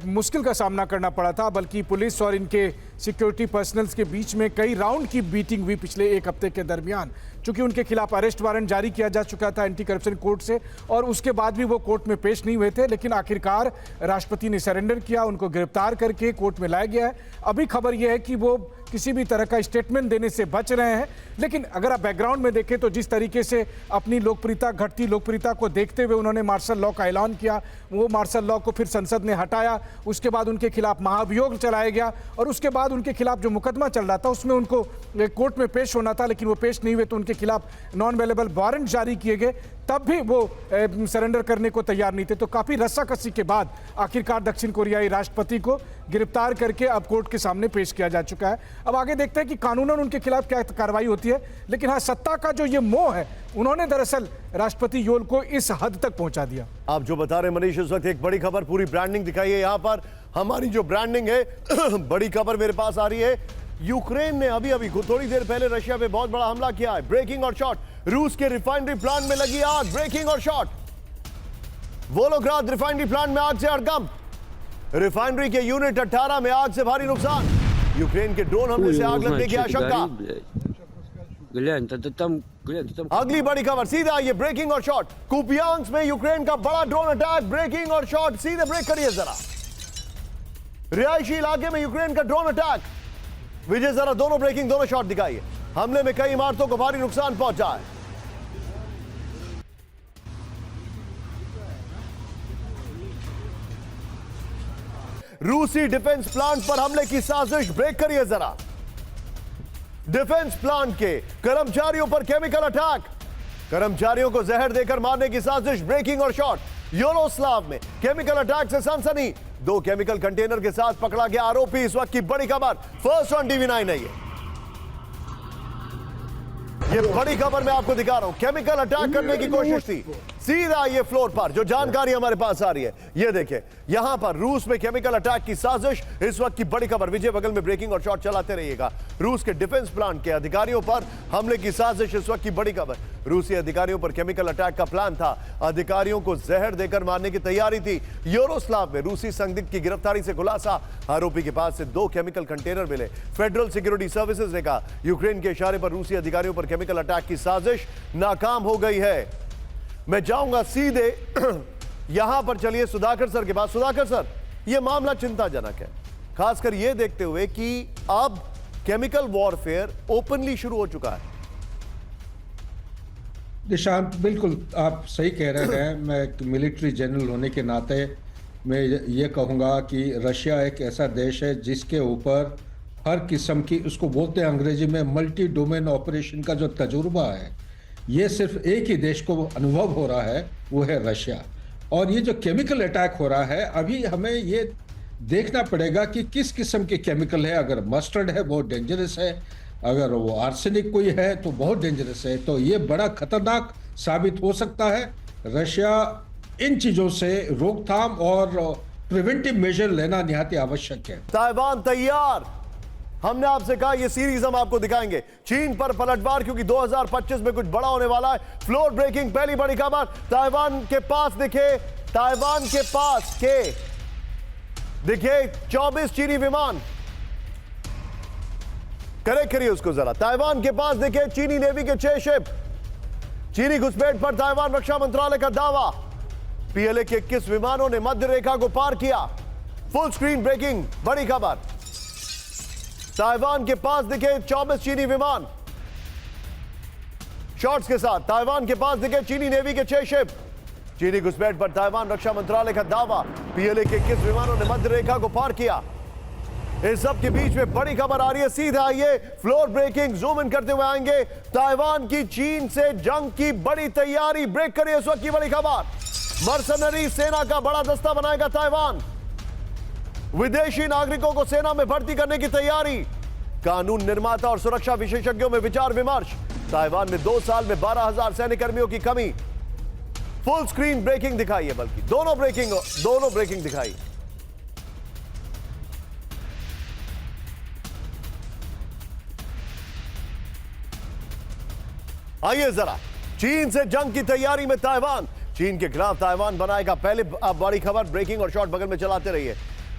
मुश्किल का सामना करना पड़ा था, बल्कि पुलिस और इनके सिक्योरिटी पर्सनल्स के बीच में कई राउंड की बीटिंग हुई पिछले एक हफ्ते के दरमियान। चूंकि उनके खिलाफ अरेस्ट वारंट जारी किया जा चुका था एंटी करप्शन कोर्ट से और उसके बाद भी वो कोर्ट में पेश नहीं हुए थे, लेकिन आखिरकार राष्ट्रपति ने सरेंडर किया, उनको गिरफ्तार करके कोर्ट में लाया गया है। अभी खबर यह है कि वो किसी भी तरह का स्टेटमेंट देने से बच रहे हैं। लेकिन अगर आप बैकग्राउंड में देखें तो जिस तरीके से अपनी लोकप्रियता, घटती लोकप्रियता को देखते हुए उन्होंने मार्शल लॉ का ऐलान किया, वो मार्शल लॉ को फिर संसद ने हटाया, उसके बाद उनके खिलाफ महाभियोग चलाया गया और उसके बाद उनके खिलाफ जो मुकदमा चल रहा था उसमें उनको कोर्ट में पेश होना था, लेकिन वो पेश नहीं हुए तो उनके खिलाफ नॉन अवेलेबल वारंट जारी किए गए। तब भी वो सरेंडर करने को तैयार नहीं थे। तो काफ़ी रस्साकसी के बाद आखिरकार दक्षिण कोरियाई राष्ट्रपति को गिरफ्तार करके अब कोर्ट के सामने पेश किया जा चुका है। अब आगे देखते हैं कि कानूनन उनके खिलाफ क्या कार्रवाई होती है। लेकिन हाँ, सत्ता का जो ये मोह है, उन्होंने दरअसल राष्ट्रपति योल को इस हद तक पहुंचा दिया। आप जो बता रहे हैं मनीष, इस वक्त एक बड़ी खबर, पूरी ब्रांडिंग दिखाई है यहाँ पर। हमारी जो ब्रांडिंग है बड़ी खबर मेरे पास आ रही है। यूक्रेन ने अभी थोड़ी देर पहले रशिया पे बहुत बड़ा हमला किया है। ब्रेकिंग और शॉट। रूस के रिफाइनरी प्लांट में लगी आग। ब्रेकिंग और शॉट। वोलोग्राद रिफाइनरी प्लांट में आग से हड़कंप। रिफाइनरी के यूनिट 18 में आग से भारी नुकसान। यूक्रेन के ड्रोन हमले से आग लगने की आशंका। अगली बड़ी खबर सीधे आइए। ब्रेकिंग और शॉट। कुपियांस्क में यूक्रेन का बड़ा ड्रोन अटैक। ब्रेकिंग और शॉट। सीधे ब्रेक करिए जरा। रिहायशी इलाके में यूक्रेन का ड्रोन अटैक। विजय जरा दोनों ब्रेकिंग, दोनों शॉट दिखाइए। हमले में कई इमारतों को भारी नुकसान पहुंचा है। रूसी डिफेंस प्लांट पर हमले की साजिश। ब्रेक करिए जरा। डिफेंस प्लांट के कर्मचारियों पर केमिकल अटैक। कर्मचारियों को जहर देकर मारने की साजिश। ब्रेकिंग और शॉट। यूरोस्लाव में केमिकल अटैक से सनसनी। 2 केमिकल कंटेनर के साथ पकड़ा गया आरोपी। इस वक्त की बड़ी खबर फर्स्ट ऑन टीवी9 है। ये बड़ी खबर मैं आपको दिखा रहा हूं। केमिकल अटैक करने की कोशिश थी। सीधा ये फ्लोर पर जो जानकारी हमारे पास आ रही है, ये देखिए, यहां पर रूस में केमिकल अटैक की साजिश। इस वक्त की बड़ी खबर। विजय बगल में ब्रेकिंग और शॉट चलाते रहिएगा। रूस के डिफेंस प्लांट के अधिकारियों पर हमले की साजिश। इस वक्त की बड़ी खबर। रूसी अधिकारियों पर केमिकल अटैक का प्लान था। अधिकारियों को जहर देकर मारने की तैयारी थी। यूरोस्लाव में रूसी संदिग्ध की गिरफ्तारी से खुलासा। आरोपी के पास से 2 केमिकल कंटेनर मिले। फेडरल सिक्योरिटी सर्विसेज ने कहा यूक्रेन के इशारे पर रूसी अधिकारियों पर केमिकल अटैक की साजिश नाकाम हो गई है। मैं जाऊंगा सीधे यहां पर चलिए सुधाकर सर के पास। सुधाकर सर, यह मामला चिंताजनक है, खासकर यह देखते हुए कि अब केमिकल वॉरफेयर ओपनली शुरू हो चुका है। निशांत, बिल्कुल आप सही कह रहे हैं। मैं एक मिलिट्री जनरल होने के नाते मैं ये कहूँगा कि रशिया एक ऐसा देश है जिसके ऊपर हर किस्म की, उसको बोलते हैं अंग्रेजी में मल्टी डोमेन ऑपरेशन का जो तजुर्बा है, ये सिर्फ एक ही देश को अनुभव हो रहा है, वो है रशिया। और ये जो केमिकल अटैक हो रहा है, अभी हमें ये देखना पड़ेगा कि किस किस्म के केमिकल है। अगर मस्टर्ड है बहुत डेंजरस है, अगर वो आर्सेनिक कोई है तो बहुत डेंजरस है। तो ये बड़ा खतरनाक साबित हो सकता है। रशिया इन चीज़ों से रोकथाम और प्रिवेंटिव मेजर लेना निहायत आवश्यक है। ताइवान तैयार, हमने आपसे कहा यह सीरीज हम आपको दिखाएंगे। चीन पर पलटवार, क्योंकि 2025 में कुछ बड़ा होने वाला है। फ्लोर ब्रेकिंग पहली बड़ी खबर, ताइवान के पास दिखे 24 चीनी विमान। करेक्ट करिए उसको जरा। ताइवान के पास दिखे चीनी नेवी के 6 शिप। चीनी घुसपैठ पर ताइवान रक्षा मंत्रालय का दावा। पीएलए के 21 विमानों ने मध्य रेखा को पार किया। फुल स्क्रीन ब्रेकिंग बड़ी खबर, ताइवान के पास दिखे 24 चीनी विमान। शॉट्स के साथ ताइवान के पास दिखे चीनी नेवी के 6 शिप। चीनी घुसपैठ पर ताइवान रक्षा मंत्रालय का दावा। पीएलए के 21 विमानों ने मध्य रेखा को पार किया। इस सब के बीच में बड़ी खबर आ रही है, सीधा आइए फ्लोर ब्रेकिंग जूम इन करते हुए आएंगे। ताइवान की चीन से जंग की बड़ी तैयारी, ब्रेक करिए इस वक्त की बड़ी खबर। मर्सनरी सेना का बड़ा दस्ता बनाएगा ताइवान। विदेशी नागरिकों को सेना में भर्ती करने की तैयारी। कानून निर्माता और सुरक्षा विशेषज्ञों में विचार विमर्श। ताइवान में 2 साल में 12,000 सैन्य कर्मियों की कमी। फुल स्क्रीन ब्रेकिंग दिखाइए, बल्कि दोनों ब्रेकिंग दिखाई। आइए जरा, चीन से जंग की तैयारी में ताइवान। चीन के खिलाफ ताइवान बनाएगा पहले, अब बड़ी खबर, ब्रेकिंग और शॉट बगल में चलाते रहिए।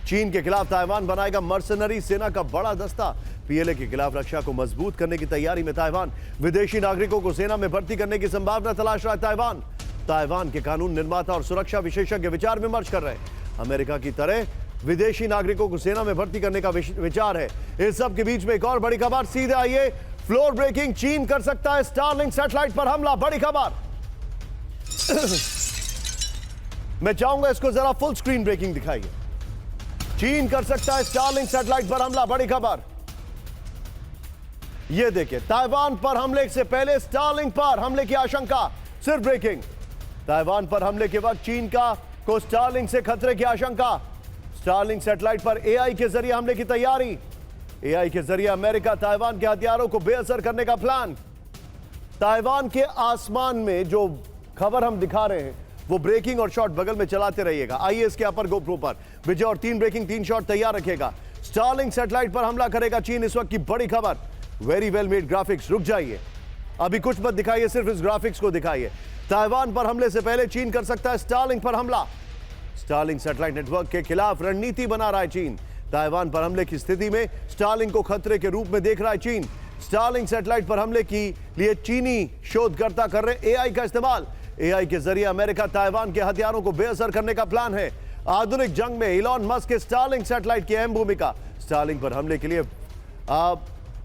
चीन के खिलाफ ताइवान बनाएगा मर्सनरी सेना का बड़ा दस्ता। पीएलए के खिलाफ रक्षा को मजबूत करने की तैयारी में ताइवान। विदेशी नागरिकों को सेना में भर्ती करने की संभावना तलाश रहा है ताइवान। ताइवान के कानून निर्माता और सुरक्षा विशेषज्ञ विचार विमर्श कर रहे हैं। अमेरिका की तरह विदेशी नागरिकों को सेना में भर्ती करने का विचार है। इस सब के बीच में एक और बड़ी खबर, सीधे आइए फ्लोर ब्रेकिंग। चीन कर सकता है स्टारलिंक सैटेलाइट पर हमला, बड़ी खबर। मैं चाहूंगा इसको जरा फुल स्क्रीन ब्रेकिंग दिखाइए। चीन कर सकता है स्टारलिंक सैटेलाइट पर हमला, बड़ी खबर। यह देखिए, ताइवान पर हमले से पहले स्टारलिंक पर हमले की आशंका, सिर्फ ब्रेकिंग। ताइवान पर हमले के वक्त चीन को स्टारलिंक से खतरे की आशंका। स्टारलिंक सैटेलाइट पर एआई के जरिए हमले की तैयारी। एआई के जरिए अमेरिका ताइवान के हथियारों को बेअसर करने का प्लान। ताइवान के आसमान में जो खबर हम दिखा रहे हैं वो ब्रेकिंग और शॉट बगल में चलाते रहिएगा। आइए इसके अपर गोप्रो पर विजय और 3 ब्रेकिंग 3 शॉट तैयार रखिएगा। स्टारलिंक सैटेलाइट पर हमला करेगा चीन, इस वक्त की बड़ी खबर। वेरी वेल मेड ग्राफिक्स, रुक जाइए, अभी कुछ मत दिखाइए, सिर्फ इस ग्राफिक्स को दिखाइए। ताइवान पर हमले से पहले चीन कर सकता है स्टारलिंक पर हमला। स्टारलिंक सैटेलाइट नेटवर्क के खिलाफ रणनीति बना रहा है चीन। ताइवान पर हमले की स्थिति में स्टारलिंक को खतरे के रूप में देख रहा है चीन। स्टारलिंक सैटेलाइट पर हमले के लिए चीनी शोधकर्ता कर रहे एआई का इस्तेमाल। एआई के जरिए अमेरिका ताइवान के हथियारों को बेअसर करने का प्लान है। आधुनिक जंग में इलॉन मस्क के स्टारलिंक सैटेलाइट की अहम भूमिका। स्टारलिंक पर हमले के लिए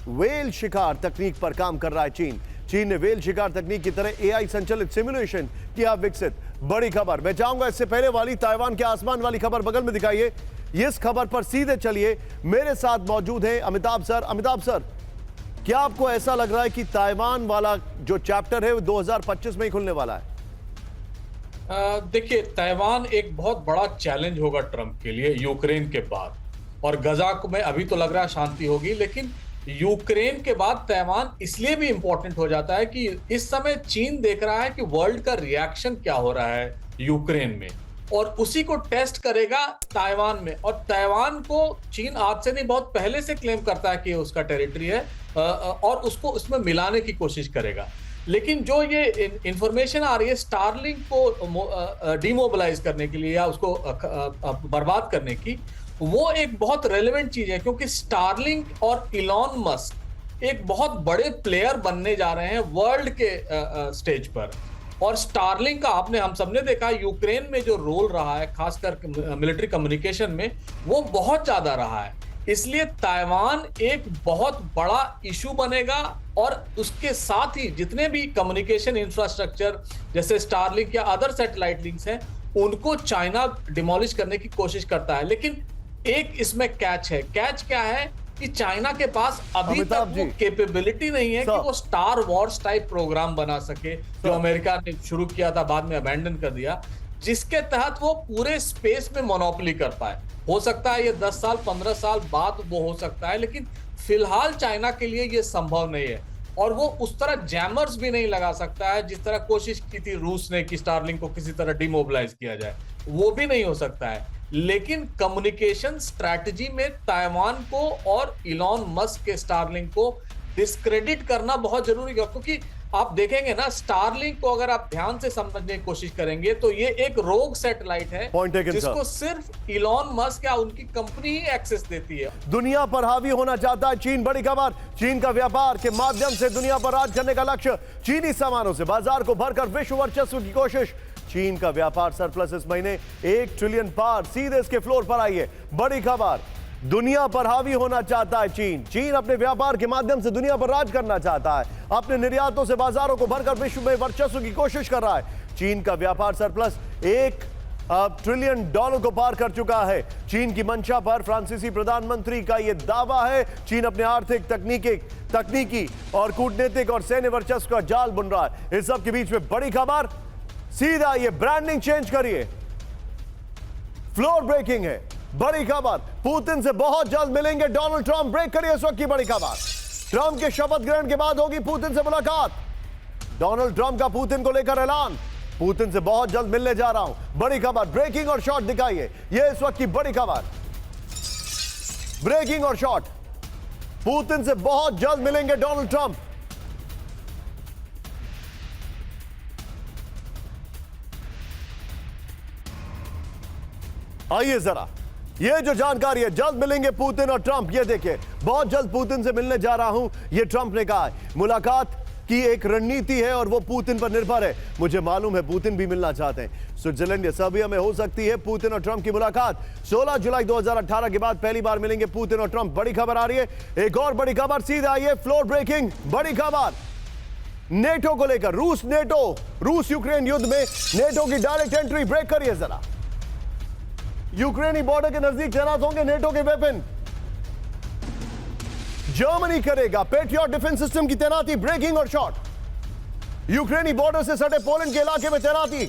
व्हेल शिकार तकनीक पर काम कर रहा है चीन। चीन ने व्हेल शिकार तकनीक की तरह एआई संचालित सिमुलेशन किया विकसित, बड़ी खबर। मैं चाहूंगा इससे पहले वाली ताइवान के आसमान वाली खबर बगल में दिखाइए। इस खबर पर सीधे चलिए, मेरे साथ मौजूद हैं अमिताभ सर। अमिताभ सर, क्या आपको ऐसा लग रहा है कि ताइवान वाला जो चैप्टर है वो 2025 में ही खुलने वाला है? देखिए, ताइवान एक बहुत बड़ा चैलेंज होगा ट्रंप के लिए यूक्रेन के बाद। और गजा में अभी तो लग रहा है शांति होगी, लेकिन यूक्रेन के बाद ताइवान इसलिए भी इंपॉर्टेंट हो जाता है कि इस समय चीन देख रहा है कि वर्ल्ड का रिएक्शन क्या हो रहा है यूक्रेन में, और उसी को टेस्ट करेगा ताइवान में। और ताइवान को चीन आज से नहीं, बहुत पहले से क्लेम करता है कि उसका टेरिटरी है और उसको उसमें मिलाने की कोशिश करेगा। लेकिन जो ये इंफॉर्मेशन आ रही है स्टारलिंक को डिमोबिलाइज करने के लिए या उसको बर्बाद करने की, वो एक बहुत रेलेवेंट चीज है, क्योंकि स्टारलिंक और इलॉन मस्क एक बहुत बड़े प्लेयर बनने जा रहे हैं वर्ल्ड के स्टेज पर। और स्टारलिंक का आपने हम सबने देखा यूक्रेन में जो रोल रहा है खासकर मिलिट्री कम्युनिकेशन में, वो बहुत ज्यादा रहा है। इसलिए ताइवान एक बहुत बड़ा इशू बनेगा और उसके साथ ही जितने भी कम्युनिकेशन इंफ्रास्ट्रक्चर जैसे स्टारलिंक या अदर सैटेलाइट लिंक्स हैं, उनको चाइना डिमोलिश करने की कोशिश करता है। लेकिन एक इसमें कैच है। कैच क्या है कि चाइना के पास अभी तक अमिताभ वो जी। कैपेबिलिटी नहीं है कि सर। वो स्टार वॉर्स टाइप प्रोग्राम बना सके, जो अमेरिका ने शुरू किया था बाद में अबैंडन कर दिया, जिसके तहत वो पूरे स्पेस में मोनोपोली कर पाए। हो सकता है ये 10 साल 15 साल बाद वो हो सकता है, लेकिन फिलहाल चाइना के लिए ये संभव नहीं है। और वो उस तरह जैमर्स भी नहीं लगा सकता है जिस तरह कोशिश की थी रूस ने कि स्टारलिंक को किसी तरह डिमोबिलाइज किया जाए, वो भी नहीं हो सकता है। लेकिन कम्युनिकेशन स्ट्रैटेजी में ताइवान को और इलॉन मस्क के स्टारलिंक को डिस्क्रेडिट करना बहुत जरूरी है, क्योंकि आप देखेंगे ना स्टारलिंक को अगर आप ध्यान से समझने की कोशिश करेंगे तो ये एक रोग सैटेलाइट है Point taken, जिसको sir. सिर्फ इलॉन मस्क या उनकी कंपनी ही एक्सेस देती है। दुनिया पर हावी होना चाहता है चीन। बड़ी खबर, चीन का व्यापार के माध्यम से दुनिया पर राज करने का लक्ष्य। चीनी सामानों से बाजार को भरकर विश्व वर्चस्व की कोशिश। चीन का व्यापार सरप्लस इस महीने 1 ट्रिलियन पार। सीधे इसके फ्लोर पर आइए। बड़ी खबर, दुनिया पर हावी होना चाहता है चीन। चीन अपने व्यापार के माध्यम से दुनिया पर राज करना चाहता है। अपने निर्यातों से बाजारों को भरकर विश्व में वर्चस्व की कोशिश कर रहा है। चीन का व्यापार सरप्लस 1 ट्रिलियन डॉलर को पार कर चुका है। चीन की मंशा पर फ्रांसीसी प्रधानमंत्री का यह दावा है। चीन अपने आर्थिक, तकनीकी और कूटनीतिक और सैन्य वर्चस्व का जाल बुन रहा है। इस सब के बीच में बड़ी खबर, सीधा ये ब्रांडिंग चेंज करिए। फ्लोर ब्रेकिंग है। बड़ी खबर, पुतिन से बहुत जल्द मिलेंगे डोनाल्ड ट्रंप। ब्रेक करिए इस वक्त की बड़ी खबर। ट्रंप के शपथ ग्रहण के बाद होगी पुतिन से मुलाकात। डोनाल्ड ट्रंप का पुतिन को लेकर ऐलान, पुतिन से बहुत जल्द मिलने जा रहा हूं। बड़ी खबर, ब्रेकिंग और शॉर्ट दिखाइए। यह इस वक्त की बड़ी खबर, ब्रेकिंग और शॉर्ट। पुतिन से बहुत जल्द मिलेंगे डोनाल्ड ट्रंप। आइए जरा, ये जो जानकारी है, जल्द मिलेंगे पुतिन और ट्रंप। ये देखिए, बहुत जल्द पुतिन से मिलने जा रहा हूं, ये ट्रंप ने कहा है। मुलाकात की एक रणनीति है और वो पुतिन पर निर्भर है। मुझे मालूम है पुतिन भी मिलना चाहते हैं। स्विट्जरलैंड या सर्बिया में हो सकती है पुतिन और ट्रंप की मुलाकात। 16 जुलाई 2018 के बाद पहली बार मिलेंगे पुतिन और ट्रंप। बड़ी खबर आ रही है, एक और बड़ी खबर, सीधे आइए। फ्लोर ब्रेकिंग बड़ी खबर, नेटो को लेकर। रूस यूक्रेन युद्ध में नेटो की डायरेक्ट एंट्री। ब्रेक करिए जरा। यूक्रेनी बॉर्डर के नजदीक तैनात होंगे नेटो के वेपन। जर्मनी करेगा पेट्रियट डिफेंस सिस्टम की तैनाती। ब्रेकिंग और शॉर्ट, यूक्रेनी बॉर्डर से सटे पोलैंड के इलाके में तैनाती।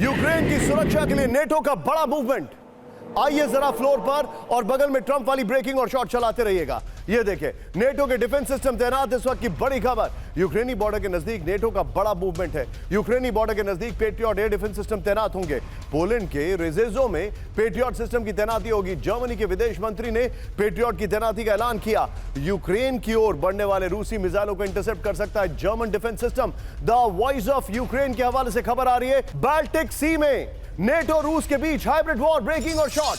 यूक्रेन की सुरक्षा के लिए नेटो का बड़ा मूवमेंट। आइए जरा फ्लोर पर और बगल में ट्रंप वाली ब्रेकिंग और शॉट चलाते रहिएगा। ये देखें, नेटो के डिफेंस सिस्टम तैनात। इस वक्त की बड़ी खबर, यूक्रेनी बॉर्डर के नजदीक नेटो का बड़ा मूवमेंट है। यूक्रेनी बॉर्डर के नजदीक पेट्रियट एयर डिफेंस सिस्टम तैनात होंगे। पोलैंड के रेजेजो में पेट्रियट सिस्टम की तैनाती होगी। जर्मनी के विदेश मंत्री ने पेट्रियट की तैनाती का ऐलान किया। यूक्रेन की ओर बढ़ने वाले रूसी मिसाइलों को इंटरसेप्ट कर सकता है German defence system. The voice of Ukraine के हवाले से खबर आ रही है, बाल्टिक सी में नेटो रूस के बीच हाइब्रिड वॉर। ब्रेकिंग और शॉट,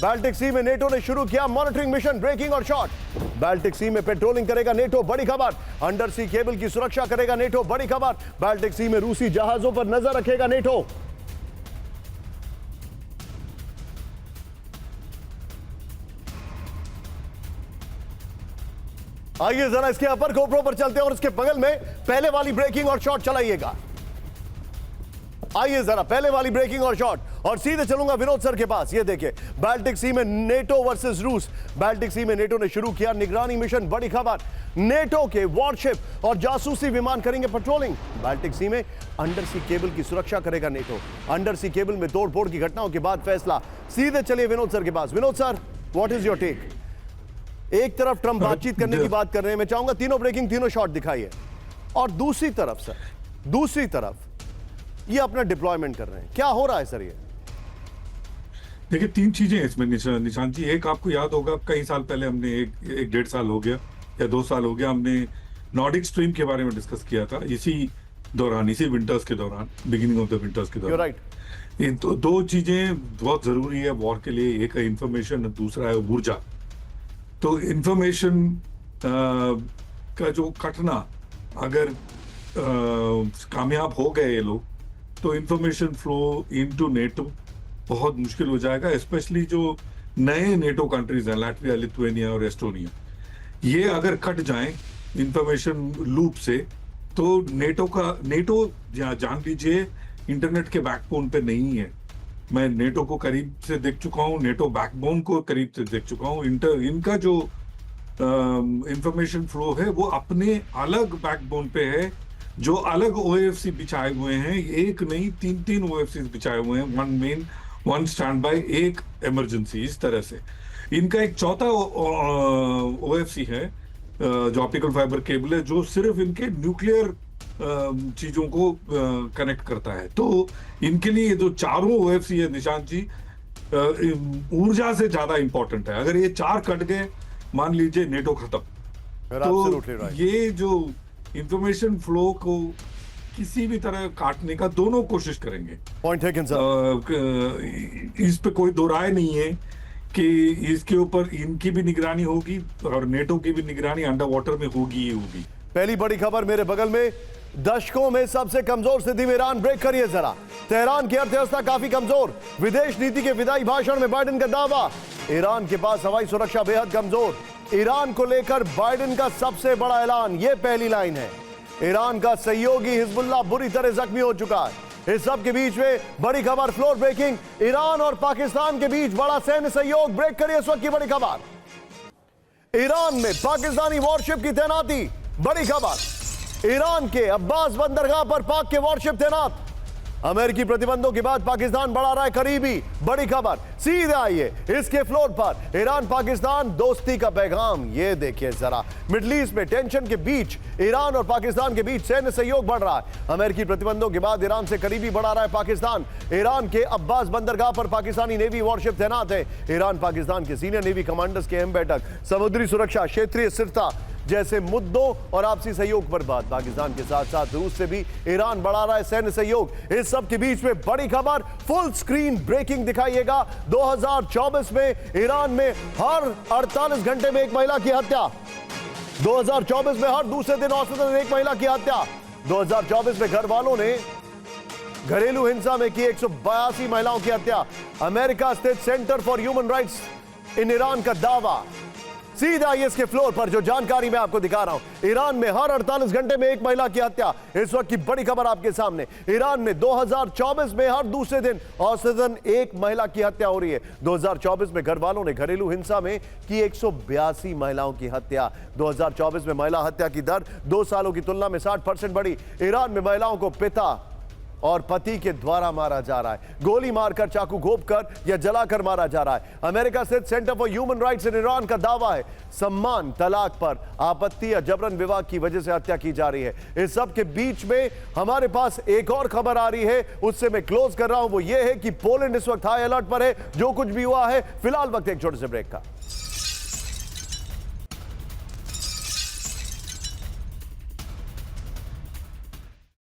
बाल्टिक सी में नेटो ने शुरू किया मॉनिटरिंग मिशन। ब्रेकिंग और शॉट, बाल्टिक सी में पेट्रोलिंग करेगा नेटो। बड़ी खबर, अंडर सी केबल की सुरक्षा करेगा नेटो। बड़ी खबर, बाल्टिक सी में रूसी जहाजों पर नजर रखेगा नेटो। आइए जरा इसके अपर कोपरों पर चलते हैं और इसके बगल में पहले वाली ब्रेकिंग और शॉट चलाइएगा। आइए जरा पहले वाली ब्रेकिंग और शॉट, और सीधे चलूंगा विनोद सर के पास। ये देखिए, बाल्टिक सी में नेटो वर्सेस रूस। बाल्टिक सी में नेटो ने शुरू किया निगरानी मिशन। बड़ी खबर, नेटो के वॉरशिप और जासूसी विमान करेंगे पेट्रोलिंग। बाल्टिक सी में अंडर सी केबल की सुरक्षा करेगा नेटो। अंडर सी केबल में तोड़फोड़ की घटनाओं के बाद फैसला। सीधे चलिए विनोद सर के पास। Vinod sir, what is your take? एक तरफ ट्रंप बातचीत करने की बात कर रहे हैं, मैं चाहूंगा तीनों ब्रेकिंग, तीनों शॉट दिखाइए। और दूसरी तरफ सर, दूसरी तरफ ये अपना डिप्लॉयमेंट कर रहे हैं। क्या हो रहा है सर? ये देखिए, 3 चीजें हैं इसमें निशांत जी। एक, आपको याद होगा कई साल पहले हमने एक 1.5 साल हो गया या 2 साल हो गया, हमने नॉर्डिक स्ट्रीम के बारे में डिस्कस किया था। इसी दौरान, इसी विंटर्स के दौरान, बिगिनिंग ऑफ द विंटर्स के दौरान। राइट। इन 2 चीजें बहुत जरूरी है वॉर के लिए। एक है इंफॉर्मेशन, दूसरा है ऊर्जा। तो इंफॉर्मेशन का जो कटना अगर कामयाब हो गए ये लोग, तो इंफॉर्मेशन फ्लो इनटू नेटो बहुत मुश्किल हो जाएगा, स्पेशली जो नए नेटो कंट्रीज हैं, लैटविया, लिथुआनिया और एस्टोनिया, ये अगर कट जाएं इंफॉर्मेशन लूप से, तो नेटो जान लीजिए इंटरनेट के बैकबोन पे नहीं है। मैं नेटो को करीब से देख चुका हूँ, नेटो बैकबोन को करीब से देख चुका हूँ। इनका जो इंफॉर्मेशन फ्लो है वो अपने अलग बैकबोन पे है, जो अलग ओएफसी बिछाए हुए हैं, एक नहीं 3 ओएफसी बिछाए हुए हैं, 1 मेन 1 स्टैंड बाय, 1 इमरजेंसी, इस तरह से। इनका एक चौथा ओएफसी है जो ऑप्टिकल फाइबर केबल है, जो सिर्फ इनके न्यूक्लियर चीजों को कनेक्ट करता है। तो इनके लिए ये जो चारों ओएफसी है निशांत जी, ऊर्जा से ज्यादा इंपॉर्टेंट है। अगर ये 4 कट गए, मान लीजिए नेटो खत्म। तो ये जो इंफॉर्मेशन फ्लो को किसी भी तरह काटने का दोनों कोशिश करेंगे। पॉइंट है इस पे कोई दो राय नहीं है कि इसके ऊपर इनकी भी निगरानी होगी और नेटो की भी निगरानी अंडर वाटर में होगी ही होगी। पहली बड़ी खबर मेरे बगल में, दशकों में सबसे कमजोर स्थिति में ईरान। ब्रेक करिए जरा। तेहरान की अर्थव्यवस्था काफी कमजोर, विदेश नीति के विदाई भाषण में बाइडेन का दावा। ईरान के पास हवाई सुरक्षा बेहद कमजोर। ईरान को लेकर बाइडेन का सबसे बड़ा ऐलान, यह पहली लाइन है। ईरान का सहयोगी हिजबुल्लाह बुरी तरह जख्मी हो चुका है। इस सब के बीच में बड़ी खबर, फ्लोर ब्रेकिंग, ईरान और पाकिस्तान के बीच बड़ा सैन्य सहयोग। ब्रेक करिए इस वक्त की बड़ी खबर। ईरान में पाकिस्तानी वॉरशिप की तैनाती, बड़ी खबर। ईरान के अब्बास बंदरगाह पर पाक के वॉरशिप तैनात। अमेरिकी प्रतिबंधों के बाद पाकिस्तान बढ़ा रहा है करीबी, बड़ी खबर। सीधे आइए इसके फ्लोर पर, ईरान पाकिस्तान दोस्ती का पैगाम। ये देखिए जरा, मिडिल ईस्ट में टेंशन के बीच ईरान और पाकिस्तान के बीच सैन्य सहयोग बढ़ रहा है। अमेरिकी प्रतिबंधों के बाद ईरान से करीबी बढ़ा रहा है पाकिस्तान। ईरान के अब्बास बंदरगाह पर पाकिस्तानी नेवी वॉरशिप तैनात है। ईरान पाकिस्तान के सीनियर नेवी कमांडर्स की अहम बैठक, समुद्री सुरक्षा, क्षेत्रीय स्थिरता जैसे मुद्दों और आपसी सहयोग पर बात। पाकिस्तान के साथ साथ रूस से भी ईरान बढ़ा रहा है सैन्य सहयोग। इस सब के बीच में बड़ी खबर, फुल स्क्रीन ब्रेकिंग दिखाइएगा। 2024 में ईरान में हर 48 घंटे में एक महिला की हत्या। 2024 में हर दूसरे दिन औसतन एक महिला की हत्या। 2024 में घर वालों ने घरेलू हिंसा में की 182 महिलाओं की हत्या। अमेरिका स्थित centre for human rights in Iran का दावा। सीधा आइए इसके फ्लोर पर, जो जानकारी मैं आपको दिखा रहा हूं। ईरान में हर 48 घंटे में एक महिला की हत्या, इस वक्त की बड़ी खबर आपके सामने। ईरान में 2024 में हर दूसरे दिन औसतन एक महिला की हत्या हो रही है। 2024 में घर वालों ने घरेलू हिंसा में की 182 महिलाओं की हत्या। 2024 में महिला हत्या की दर 2 सालों की तुलना में 60% बढ़ी। ईरान में महिलाओं को पिता और पति के द्वारा मारा जा रहा है, गोली मारकर, चाकू घोंपकर या जलाकर मारा जा रहा है। अमेरिका स्थित centre for human rights in Iran का दावा है सम्मान, तलाक पर आपत्ति या जबरन विवाह की वजह से हत्या की जा रही है। इस सब के बीच में हमारे पास एक और खबर आ रही है, उससे मैं क्लोज कर रहा हूं। वो ये है कि पोलैंड इस वक्त हाई अलर्ट पर है। जो कुछ भी हुआ है, फिलहाल वक्त एक छोटे से ब्रेक का।